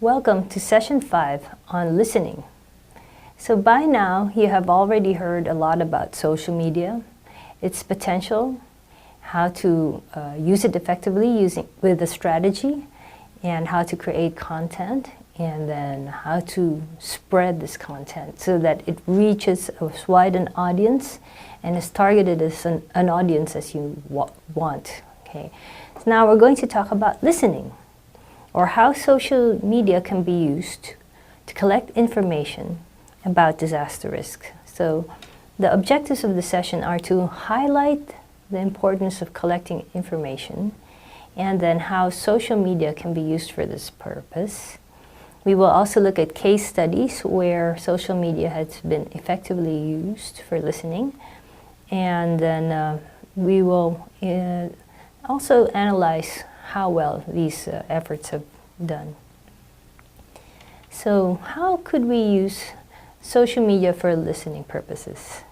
Welcome to Session 5 on listening. So by now, you have already heard a lot about social media, its potential, how to use it effectively with a strategy, and how to create content, and then how to spread this content so that it reaches as wide an audience and as targeted as an audience as you want. Okay. So now we're going to talk about listening, or how social media can be used to collect information about disaster risk. So the objectives of the session are to highlight the importance of collecting information and then how social media can be used for this purpose. We will also look at case studies where social media has been effectively used for listening. And then we will also analyze how well these efforts have done. So how could we use social media for listening purposes?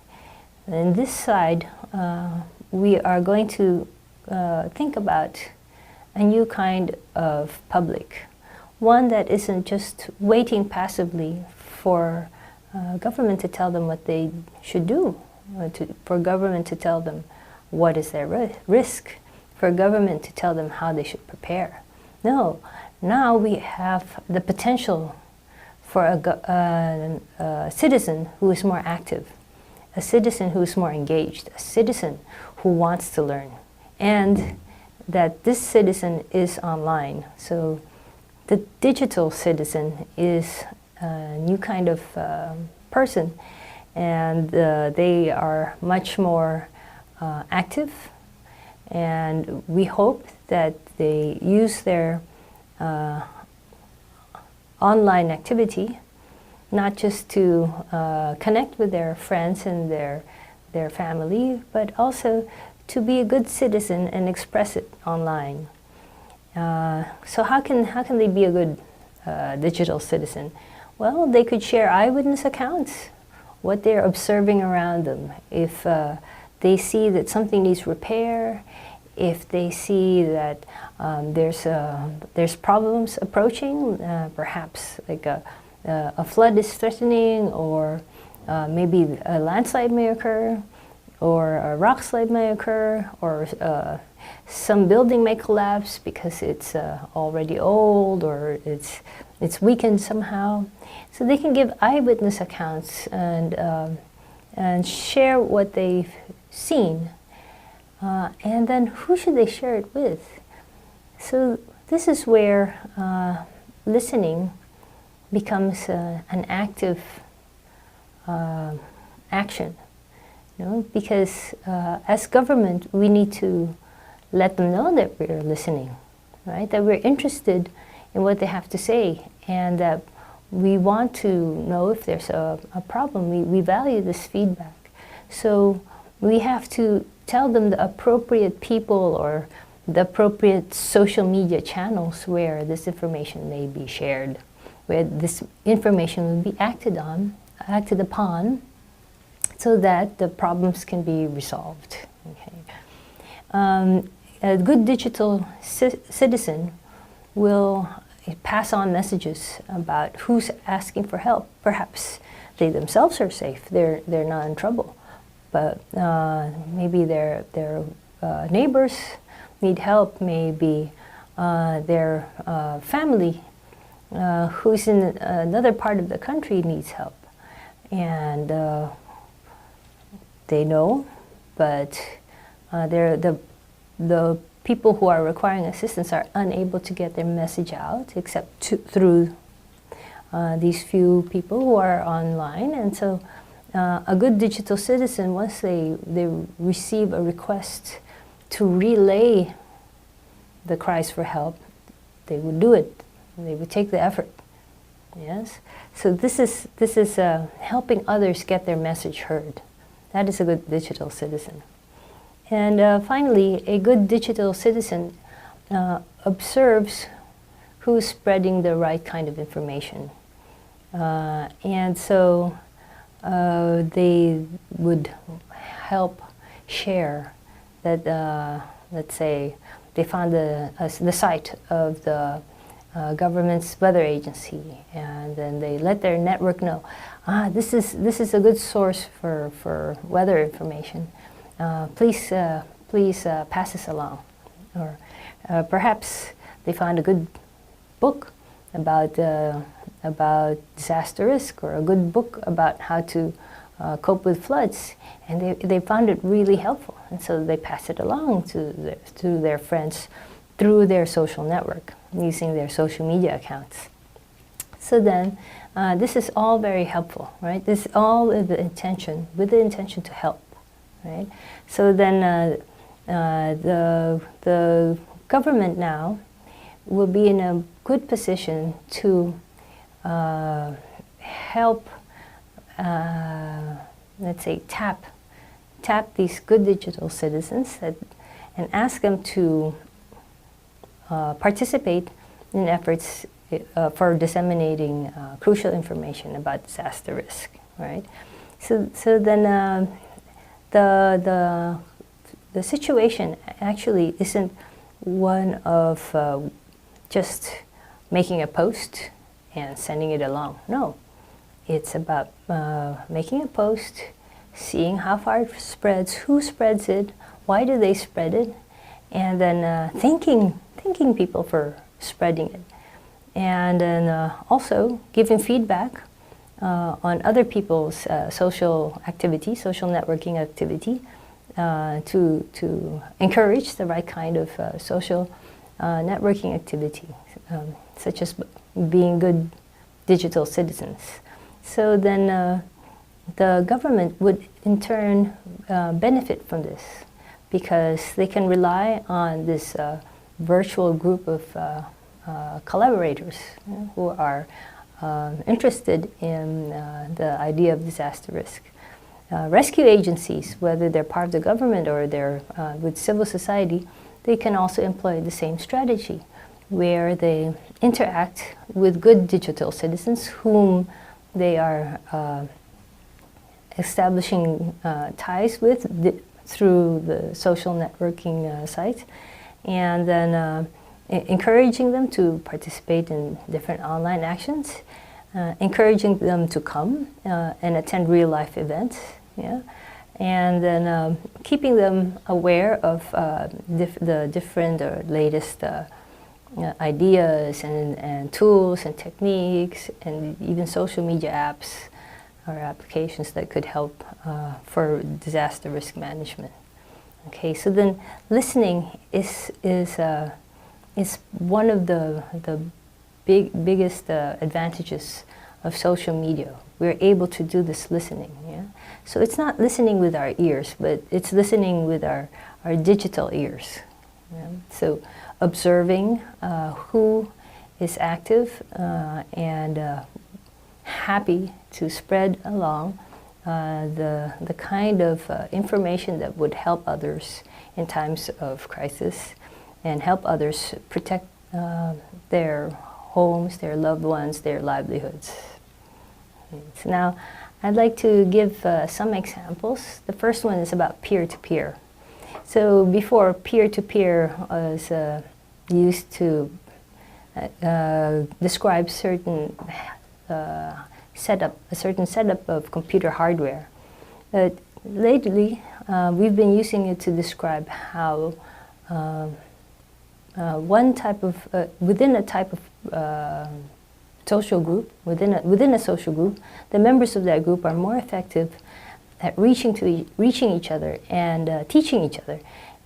In this side, we are going to think about a new kind of public, one that isn't just waiting passively for government to tell them what they should do, for government to tell them what is their risk, for government to tell them how they should prepare. No, now we have the potential for a citizen who is more active, a citizen who is more engaged, a citizen who wants to learn, and that this citizen is online. So the digital citizen is a new kind of person, and they are much more active, and we hope that they use their online activity not just to connect with their friends and their family, but also to be a good citizen and express it online. So how can they be a good digital citizen? Well, they could share eyewitness accounts, what they're observing around them. If they see that something needs repair, if they see that there's problems approaching, perhaps like a flood is threatening, or maybe a landslide may occur, or a rock slide may occur, or some building may collapse because it's already old, or it's weakened somehow. So they can give eyewitness accounts and share what they've seen. And then who should they share it with? So this is where listening becomes an active action. Because as government, we need to let them know that we're listening, right? That we're interested in what they have to say, and that we want to know if there's a problem. We value this feedback. So we have to tell them the appropriate people or the appropriate social media channels where this information may be shared, where this information will be acted upon, so that the problems can be resolved. Okay. A good digital citizen will pass on messages about who's asking for help. Perhaps they themselves are safe, they're not in trouble, but maybe their neighbors need help, maybe their family who's in another part of the country needs help. And they know, but the people who are requiring assistance are unable to get their message out except through these few people who are online. And so a good digital citizen, once they receive a request to relay the cries for help, they would do it. They would take the effort. Yes. So this is helping others get their message heard. That is a good digital citizen. And finally, a good digital citizen observes who's spreading the right kind of information. And so they would help share that, let's say, they found the site of the government's weather agency, and then they let their network know, this is a good source for weather information. Please pass this along. Or perhaps they found a good book about disaster risk, or a good book about how to cope with floods, and they found it really helpful, and so they pass it along to their friends through their social network, using their social media accounts. So then, this is all very helpful, right? This is all with the intention to help, right? So then the government now will be in a good position to help, let's say, tap these good digital citizens and ask them to participate in efforts for disseminating crucial information about disaster risk, right? So then the situation actually isn't one of just making a post and sending it along. No, it's about making a post, seeing how far it spreads, who spreads it, why do they spread it, and then thanking people for spreading it. And then also giving feedback on other people's social activity, social networking activity, to encourage the right kind of social networking activity, such as being good digital citizens. So then the government would in turn benefit from this, because they can rely on this virtual group of collaborators who are interested in the idea of disaster risk. Rescue agencies, whether they're part of the government or they're with civil society, they can also employ the same strategy, where they interact with good digital citizens whom they are establishing ties with through the social networking sites, and then encouraging them to participate in different online actions, encouraging them to come and attend real-life events, yeah, and then keeping them aware of the different or latest ideas and tools and techniques, and even social media apps or applications that could help for disaster risk management. Okay, so then listening is one of the biggest advantages of social media. We're able to do this listening. Yeah? So it's not listening with our ears, but it's listening with our digital ears. Yeah? So observing who is active and happy to spread along the kind of information that would help others in times of crisis, and help others protect their homes, their loved ones, their livelihoods. So now, I'd like to give some examples. The first one is about peer-to-peer. So before, peer-to-peer was used to describe a certain setup of computer hardware. But lately, we've been using it to describe how one type of within a type of social group, within a social group, the members of that group are more effective at reaching each other and teaching each other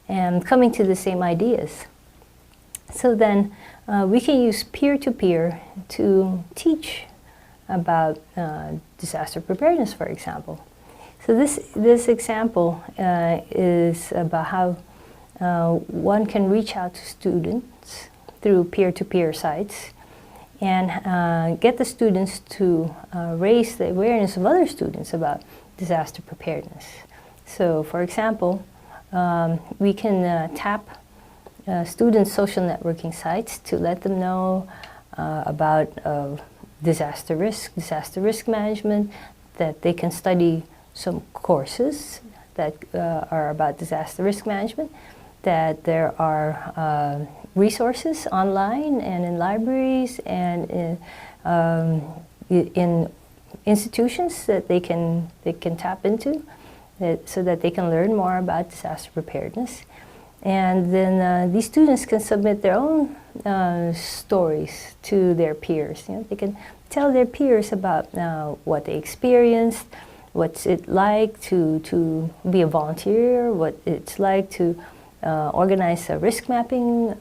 and coming to the same ideas. So then we can use peer-to-peer to teach about disaster preparedness, for example. So this example is about how one can reach out to students through peer-to-peer sites and get the students to raise the awareness of other students about disaster preparedness. So, for example, we can tap students' social networking sites to let them know about disaster risk management, that they can study some courses that are about disaster risk management, that there are resources online and in libraries and in institutions that they can tap into, so that they can learn more about disaster preparedness. And then these students can submit their own stories to their peers. You know, they can tell their peers about what they experienced, what's it like to be a volunteer, what it's like to organize a risk mapping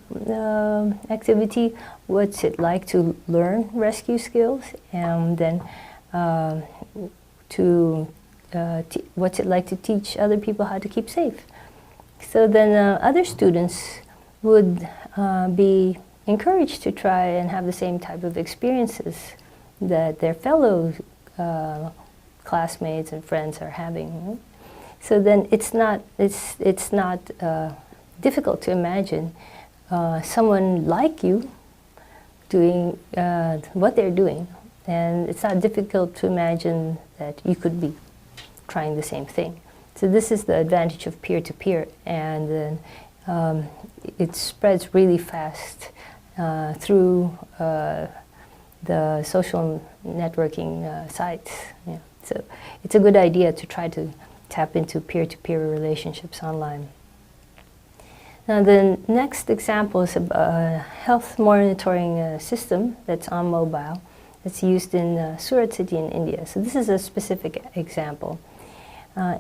activity, what's it like to learn rescue skills, and then what's it like to teach other people how to keep safe. So then other students would be encouraged to try and have the same type of experiences that their fellow classmates and friends are having. So then it's not difficult to imagine someone like you doing what they're doing, and it's not difficult to imagine that you could be trying the same thing. So this is the advantage of peer-to-peer, and then it spreads really fast through the social networking sites. Yeah. So it's a good idea to try to tap into peer-to-peer relationships online. Now the next example is a health monitoring system that's on mobile. It's used in Surat city in India. So this is a specific example.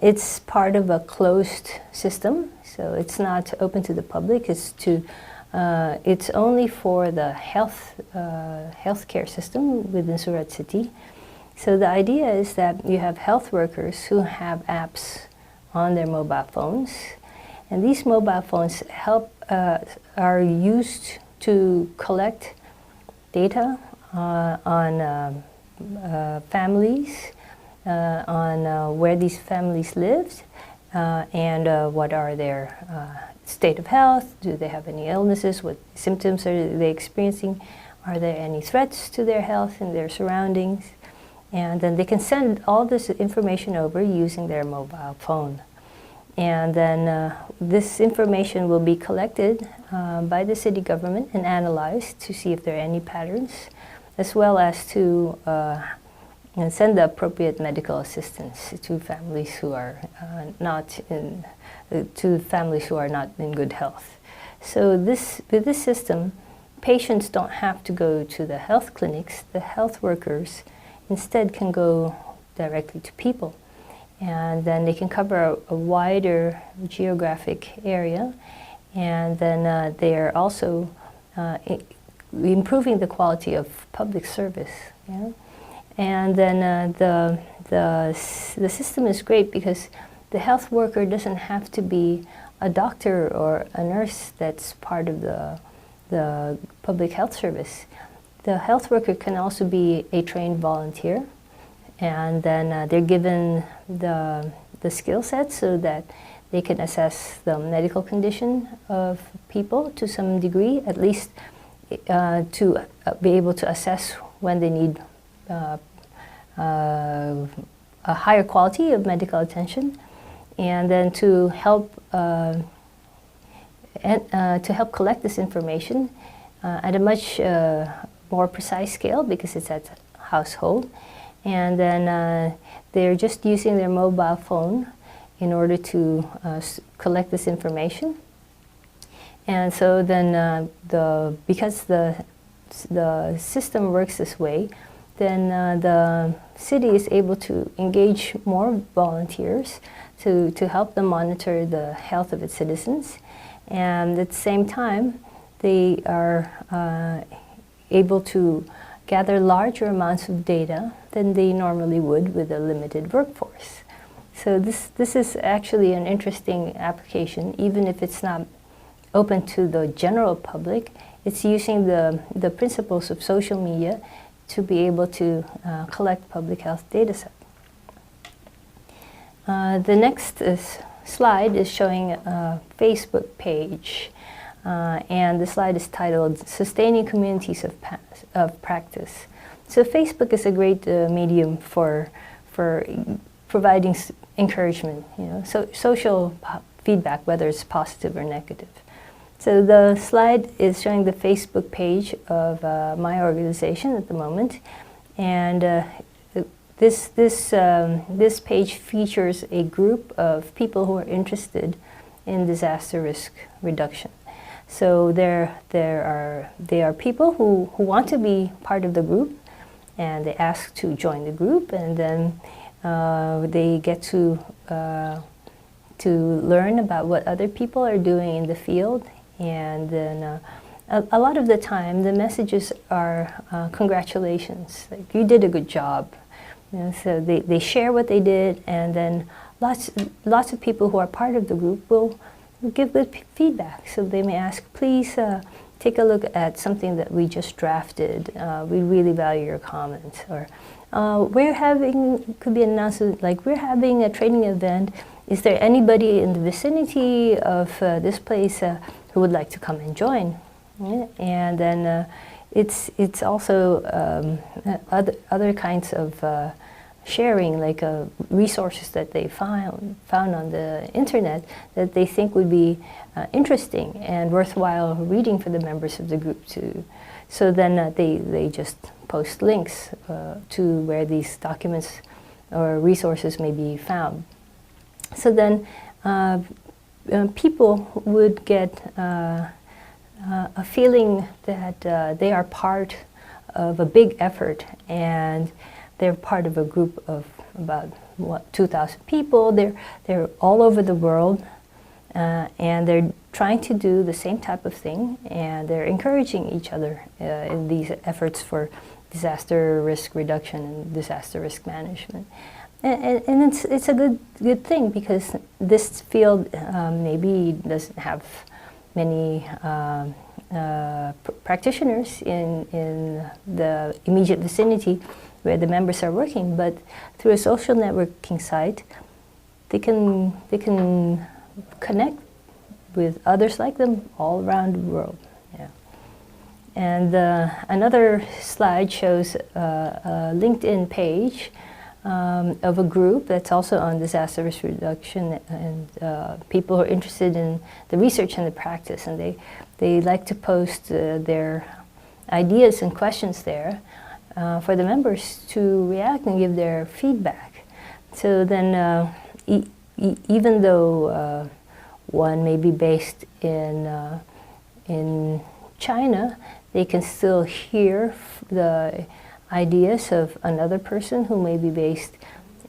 It's part of a closed system, so it's not open to the public. It's only for the healthcare system within Surat city. So the idea is that you have health workers who have apps on their mobile phones, and these mobile phones are used to collect data on families, on where these families lived, and what are their state of health. Do they have any illnesses? What symptoms are they experiencing? Are there any threats to their health and their surroundings? And then they can send all this information over using their mobile phone. And then this information will be collected by the city government and analyzed to see if there are any patterns, as well as to send the appropriate medical assistance to families who are not in good health. So with this system, patients don't have to go to the health clinics. The health workers instead can go directly to people, and then they can cover a wider geographic area, and then they are also improving the quality of public service. Yeah? And then the system is great because the health worker doesn't have to be a doctor or a nurse that's part of the public health service. The health worker can also be a trained volunteer, and then they're given the skill set so that they can assess the medical condition of people to some degree, at least to be able to assess when they need a higher quality of medical attention, and then to help collect this information at a much more precise scale, because it's at household. And then they're just using their mobile phone in order to collect this information. And so then because the system works this way, then the city is able to engage more volunteers to help them monitor the health of its citizens. And at the same time, they are able to gather larger amounts of data than they normally would with a limited workforce. So this is actually an interesting application, even if it's not open to the general public. It's using the principles of social media to be able to collect public health data set. The next slide is showing a Facebook page, and the slide is titled Sustaining Communities of Practice. So Facebook is a great medium for providing encouragement, so social feedback, whether it's positive or negative. So the slide is showing the Facebook page of my organization at the moment, and this page features a group of people who are interested in disaster risk reduction. So they are people who want to be part of the group, and they ask to join the group, and then they get to learn about what other people are doing in the field. And then a lot of the time the messages are congratulations, like you did a good job. You know, so they share what they did, and then lots of people who are part of the group will give good feedback. So they may ask, please take a look at something that we just drafted. We really value your comments. Or could be an announcement like, we're having a training event. Is there anybody in the vicinity of this place who would like to come and join? Yeah. And then it's also other kinds of sharing, like resources that they found on the internet that they think would be interesting and worthwhile reading for the members of the group too. So then they just post links to where these documents or resources may be found. So then people would get a feeling that they are part of a big effort, and they're part of a group of about 2,000 people. They're all over the world, and they're trying to do the same type of thing, and they're encouraging each other in these efforts for disaster risk reduction and disaster risk management. And it's a good thing, because this field maybe doesn't have many practitioners in the immediate vicinity where the members are working, but through a social networking site, they can connect with others like them all around the world. Yeah. And another slide shows a LinkedIn page of a group that's also on disaster risk reduction, and people who are interested in the research and the practice, and they like to post their ideas and questions there for the members to react and give their feedback. So then even though one may be based in China, they can still hear the ideas of another person who may be based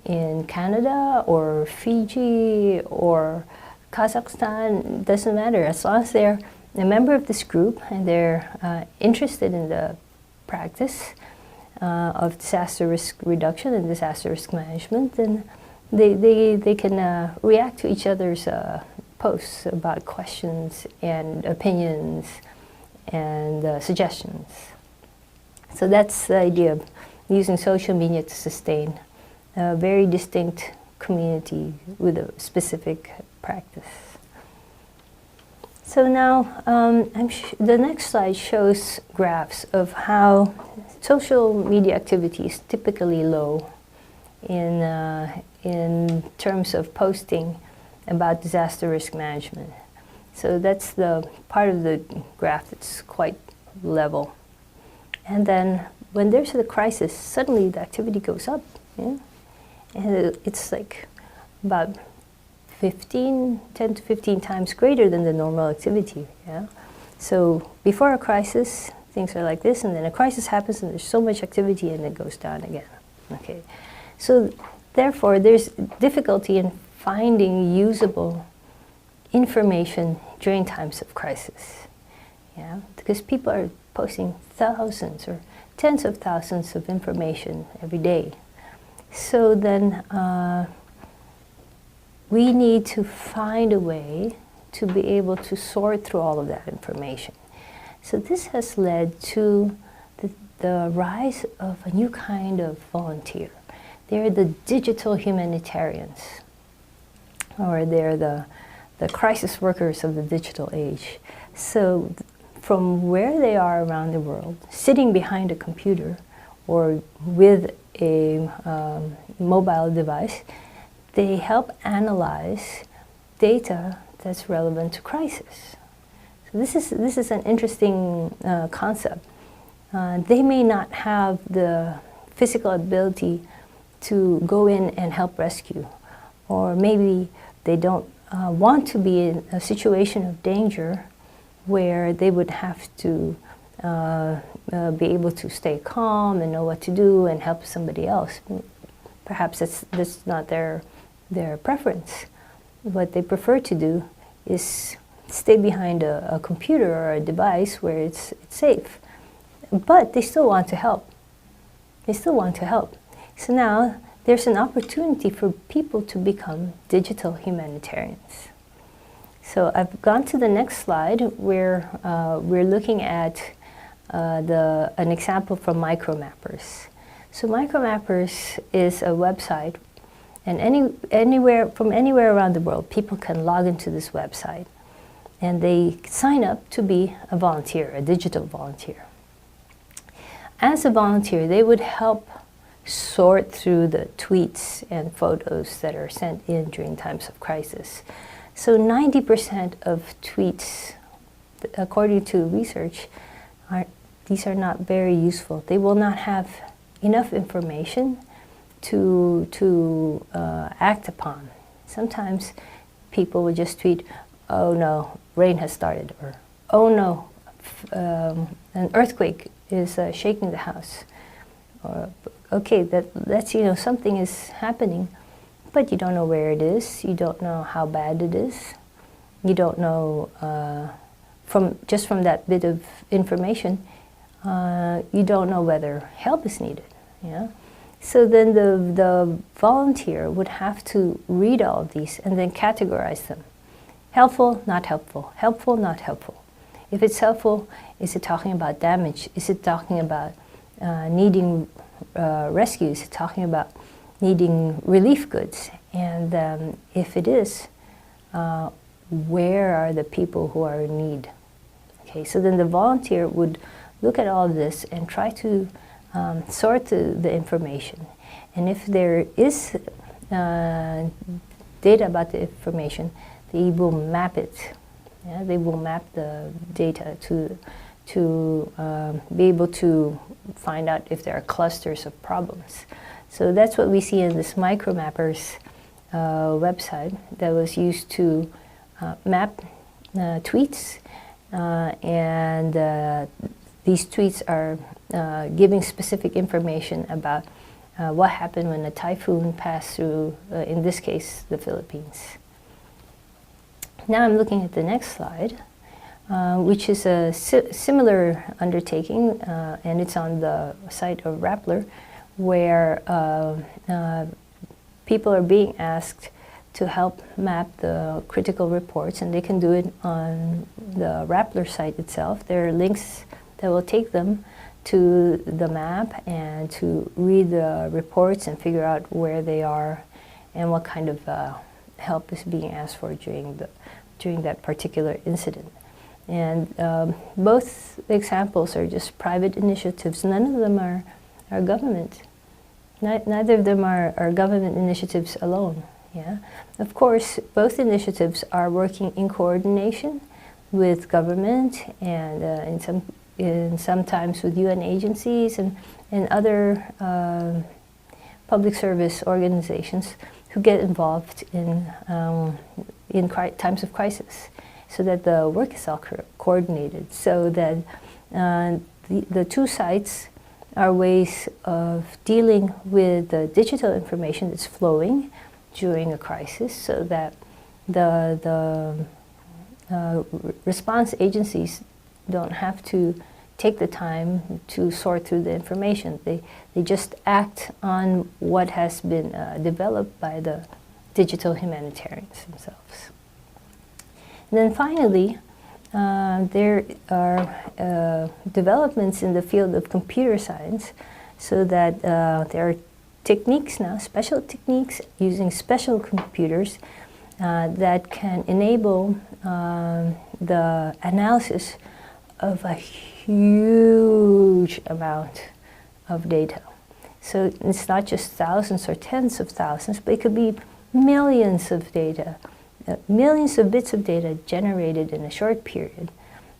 in Canada or Fiji or Kazakhstan. It doesn't matter, as long as they're a member of this group and they're interested in the practice of disaster risk reduction and disaster risk management, then they can react to each other's posts about questions and opinions and suggestions. So that's the idea of using social media to sustain a very distinct community with a specific practice. So now the next slide shows graphs of how social media activity is typically low in terms of posting about disaster risk management. So that's the part of the graph that's quite level. And then when there's a crisis, suddenly the activity goes up. Yeah? And it's like about 10 to 15 times greater than the normal activity. Yeah? So before a crisis, things are like this, and then a crisis happens and there's so much activity and it goes down again. Okay. So therefore, there's difficulty in finding usable information during times of crisis. Yeah? Because people are posting thousands or tens of thousands of information every day. So then we need to find a way to be able to sort through all of that information. So this has led to the rise of a new kind of volunteer. They're the digital humanitarians, or they're the crisis workers of the digital age. So from where they are around the world, sitting behind a computer or with a mobile device, they help analyze data that's relevant to crisis. This is an interesting concept. They may not have the physical ability to go in and help rescue, or maybe they don't want to be in a situation of danger where they would have to be able to stay calm and know what to do and help somebody else. Perhaps that's not their preference. What they prefer to do is stay behind a computer or a device where it's safe. But they still want to help. They still want to help. So now there's an opportunity for people to become digital humanitarians. So I've gone to the next slide where we're looking at an example from MicroMappers. So MicroMappers is a website, and from anywhere around the world, people can log into this website, and they sign up to be a volunteer, a digital volunteer. As a volunteer, they would help sort through the tweets and photos that are sent in during times of crisis. So 90% of tweets, according to research, these are not very useful. They will not have enough information to act upon. Sometimes people will just tweet, "Oh no, rain has started," or "Oh no, an earthquake is shaking the house." Or, okay, that's something is happening, but you don't know where it is. You don't know how bad it is. You don't know from that bit of information. You don't know whether help is needed. Yeah. So then the volunteer would have to read all of these and then categorize them. Helpful, not helpful. Helpful, not helpful. If it's helpful, is it talking about damage? Is it talking about needing rescue? Is it talking about needing relief goods? And if it is, where are the people who are in need? Okay, so then the volunteer would look at all of this and try to sort the information. And if there is data about the information, they will map it. Yeah, they will map the data to be able to find out if there are clusters of problems. So that's what we see in this MicroMappers website that was used to map tweets, and these tweets are giving specific information about what happened when a typhoon passed through, in this case, the Philippines. Now I'm looking at the next slide, which is a similar undertaking, and it's on the site of Rappler, where people are being asked to help map the critical reports, and they can do it on the Rappler site itself. There are links that will take them to the map and to read the reports and figure out where they are and what kind of help is being asked for during that particular incident. And both examples are just private initiatives. None of them are government. Neither of them are government initiatives alone. Yeah, of course, both initiatives are working in coordination with government and sometimes with UN agencies and other public service organizations who get involved in times of crisis, so that the work is all coordinated, so that the two sites are ways of dealing with the digital information that's flowing during a crisis, so that the response agencies don't have to take the time to sort through the information. They just act on what has been developed by the digital humanitarians themselves. And then finally, there are developments in the field of computer science, so that there are techniques now, special techniques using special computers that can enable the analysis of a huge amount of data. So it's not just thousands or tens of thousands, but it could be millions of data, millions of bits of data generated in a short period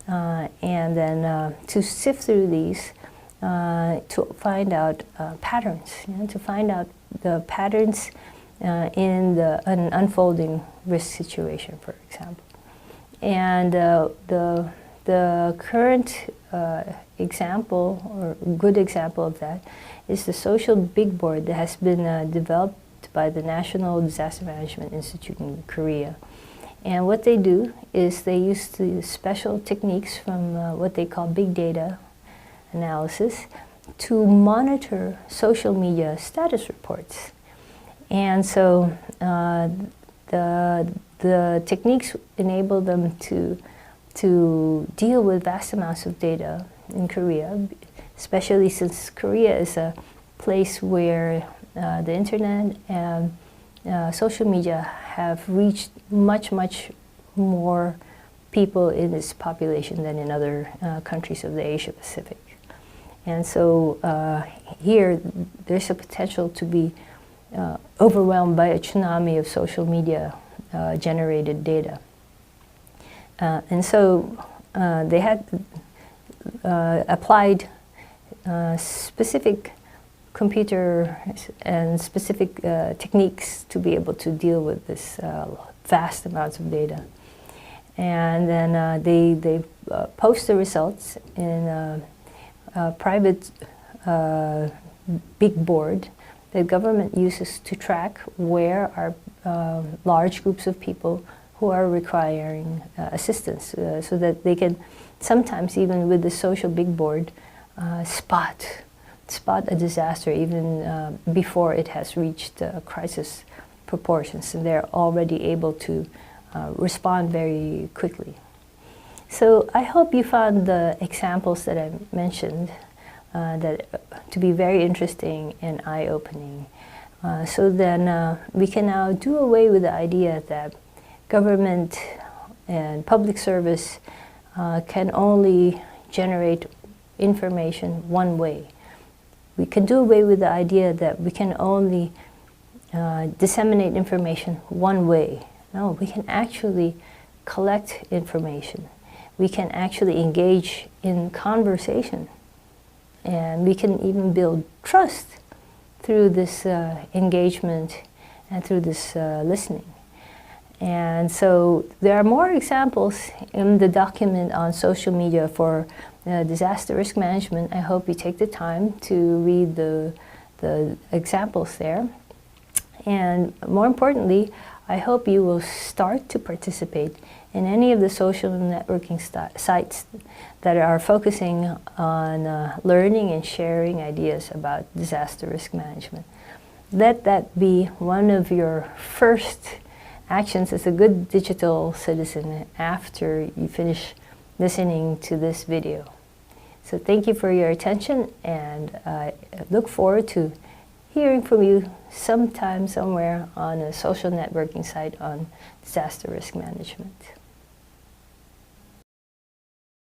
and then to sift through these to find out patterns, to find out the patterns in an unfolding risk situation, for example. And the current example, or good example of that, is the social big board that has been developed by the National Disaster Management Institute in Korea. And what they do is they use the special techniques from what they call big data analysis to monitor social media status reports. And so the techniques enable them to deal with vast amounts of data in Korea, especially since Korea is a place where the internet and social media have reached much more people in its population than in other countries of the Asia Pacific. And so here there's a potential to be overwhelmed by a tsunami of social media generated data. And so they had applied specific computer and specific techniques to be able to deal with this vast amounts of data. And then they post the results in a private big board that government uses to track where are large groups of people who are requiring assistance, so that they can sometimes, even with the social big board, spot a disaster even before it has reached crisis proportions, and they're already able to respond very quickly. So I hope you found the examples that I mentioned to be very interesting and eye-opening. So then we can now do away with the idea that government and public service can only generate information one way. We can do away with the idea that we can only disseminate information one way. No, we can actually collect information. We can actually engage in conversation. And we can even build trust through this engagement and through this listening. And so there are more examples in the document on social media for disaster risk management. I hope you take the time to read the examples there. And more importantly, I hope you will start to participate in any of the social networking sites that are focusing on learning and sharing ideas about disaster risk management. Let that be one of your first actions as a good digital citizen after you finish listening to this video. So thank you for your attention, and I look forward to hearing from you sometime somewhere on a social networking site on disaster risk management.